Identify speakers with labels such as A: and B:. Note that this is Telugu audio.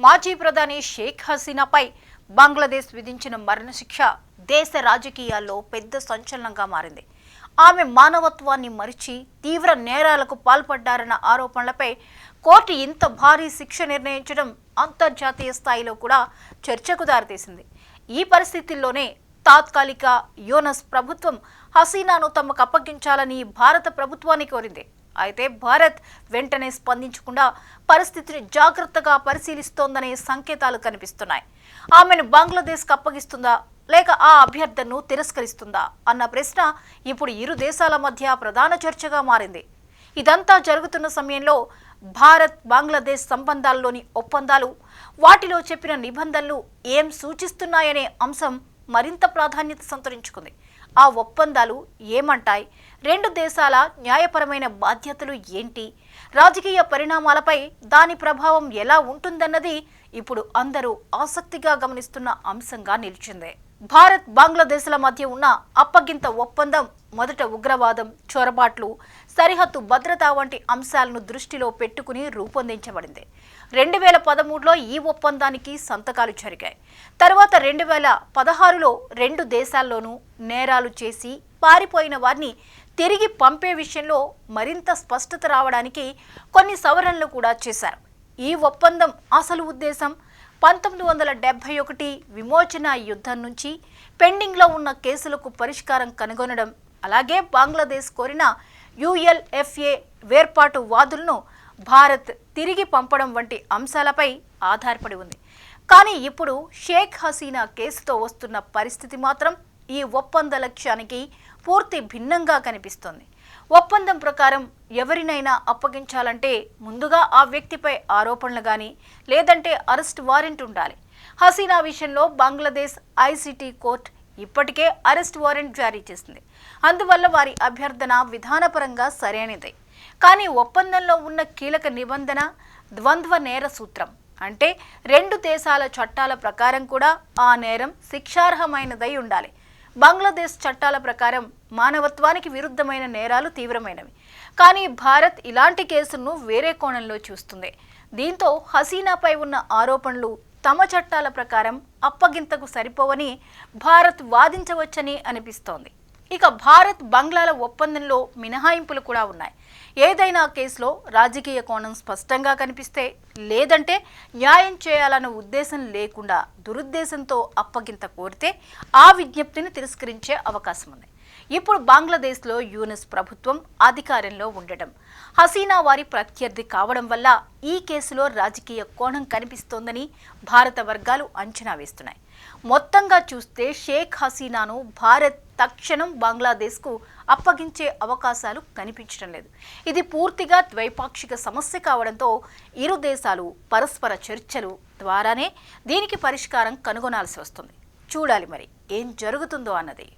A: మాజీ ప్రధాని షేక్ హసీనాపై బంగ్లాదేశ్ విధించిన మరణశిక్ష దేశ రాజకీయాల్లో పెద్ద సంచలనంగా మారింది. ఆమె మానవత్వాన్ని మరిచి తీవ్ర నేరాలకు పాల్పడ్డారన్న ఆరోపణలపై కోర్టు ఇంత భారీ శిక్ష నిర్ణయించడం అంతర్జాతీయ స్థాయిలో కూడా చర్చకు దారితీసింది. ఈ పరిస్థితుల్లోనే తాత్కాలిక యూనస్ ప్రభుత్వం హసీనాను తమకు అప్పగించాలని భారత ప్రభుత్వాన్ని కోరింది. అయితే భారత్ వెంటనే స్పందించకుండా పరిస్థితిని జాగ్రత్తగా పరిశీలిస్తోందనే సంకేతాలు కనిపిస్తున్నాయి. ఆమెను బంగ్లాదేశ్కు అప్పగిస్తుందా లేక ఆ అభ్యర్థనను తిరస్కరిస్తుందా అన్న ప్రశ్న ఇప్పుడు ఇరు దేశాల మధ్య ప్రధాన చర్చగా మారింది. ఇదంతా జరుగుతున్న సమయంలో భారత్ బంగ్లాదేశ్ సంబంధాల్లోని ఒప్పందాలు, వాటిలో చెప్పిన నిబంధనలు ఏం సూచిస్తున్నాయనే అంశం మరింత ప్రాధాన్యత సంతరించుకుంది. ఆ ఒప్పందాలు ఏమంటాయి, రెండు దేశాల న్యాయపరమైన బాధ్యతలు ఏంటి, రాజకీయ పరిణామాలపై దాని ప్రభావం ఎలా ఉంటుందన్నది ఇప్పుడు అందరూ ఆసక్తిగా గమనిస్తున్న అంశంగా నిలిచింది. భారత్ బంగ్లాదేశ్ల మధ్య ఉన్న అప్పగింత ఒప్పందం మొదట ఉగ్రవాదం, చొరబాట్లు, సరిహద్దు భద్రత వంటి అంశాలను దృష్టిలో పెట్టుకుని రూపొందించబడింది. 2013లో ఈ ఒప్పందానికి సంతకాలు జరిగాయి. తర్వాత 2016లో రెండు దేశాల్లోనూ నేరాలు చేసి పారిపోయిన వారిని తిరిగి పంపే విషయంలో మరింత స్పష్టత రావడానికి కొన్ని సవరణలు కూడా చేశారు. ఈ ఒప్పందం అసలు ఉద్దేశం 1971 విమోచన యుద్ధం నుంచి పెండింగ్లో ఉన్న కేసులకు పరిష్కారం కనుగొనడం, అలాగే బంగ్లాదేశ్ కోరిన ULFA వేర్పాటు వాదులను భారత్ తిరిగి పంపడం వంటి అంశాలపై ఆధారపడి ఉంది. కానీ ఇప్పుడు షేక్ హసీనా కేసుతో వస్తున్న పరిస్థితి మాత్రం ఈ ఒప్పంద లక్ష్యానికి పూర్తి భిన్నంగా కనిపిస్తోంది. ఒప్పందం ప్రకారం ఎవరినైనా అప్పగించాలంటే ముందుగా ఆ వ్యక్తిపై ఆరోపణలు కానీ లేదంటే అరెస్ట్ వారెంట్ ఉండాలి. హసీనా విషయంలో బంగ్లాదేశ్ ICT కోర్టు ఇప్పటికే అరెస్ట్ వారెంట్ జారీ చేసింది. అందువల్ల వారి అభ్యర్థన విధానపరంగా సరైనదే. కానీ ఒప్పందంలో ఉన్న కీలక నిబంధన ద్వంద్వ నేర సూత్రం. అంటే రెండు దేశాల చట్టాల ప్రకారం కూడా ఆ నేరం శిక్షార్హమైనదై ఉండాలి. బంగ్లాదేశ్ చట్టాల ప్రకారం మానవత్వానికి విరుద్ధమైన నేరాలు తీవ్రమైనవి. కానీ భారత్ ఇలాంటి కేసులను వేరే కోణంలో చూస్తుంది. దీంతో హసీనాపై ఉన్న ఆరోపణలు తమ చట్టాల ప్రకారం అప్పగింతకు సరిపోవని భారత్ వాదించవచ్చని అనిపిస్తోంది. ఇక భారత్ బంగ్లాల ఒప్పందంలో మినహాయింపులు కూడా ఉన్నాయి. ఏదైనా కేసులో రాజకీయ కోణం స్పష్టంగా కనిపిస్తే, లేదంటే న్యాయం చేయాలన్న ఉద్దేశం లేకుండా దురుద్దేశంతో అప్పగింత కోరితే ఆ విజ్ఞప్తిని తిరస్కరించే అవకాశం ఉంది. ఇప్పుడు బంగ్లాదేశ్లో యూనస్ ప్రభుత్వం అధికారంలో ఉండటం, హసీనా వారి ప్రత్యర్థి కావడం వల్ల ఈ కేసులో రాజకీయ కోణం కనిపిస్తోందని భారత వర్గాలు అంచనా వేస్తున్నాయి. మొత్తంగా చూస్తే షేక్ హసీనాను భారత్ తక్షణం బంగ్లాదేశ్కు అప్పగించే అవకాశాలు కనిపించడం లేదు. ఇది పూర్తిగా ద్వైపాక్షిక సమస్య కావడంతో ఇరు దేశాలు పరస్పర చర్చలు ద్వారానే దీనికి పరిష్కారం కనుగొనాల్సి వస్తుంది. చూడాలి మరి ఏం జరుగుతుందో అన్నది.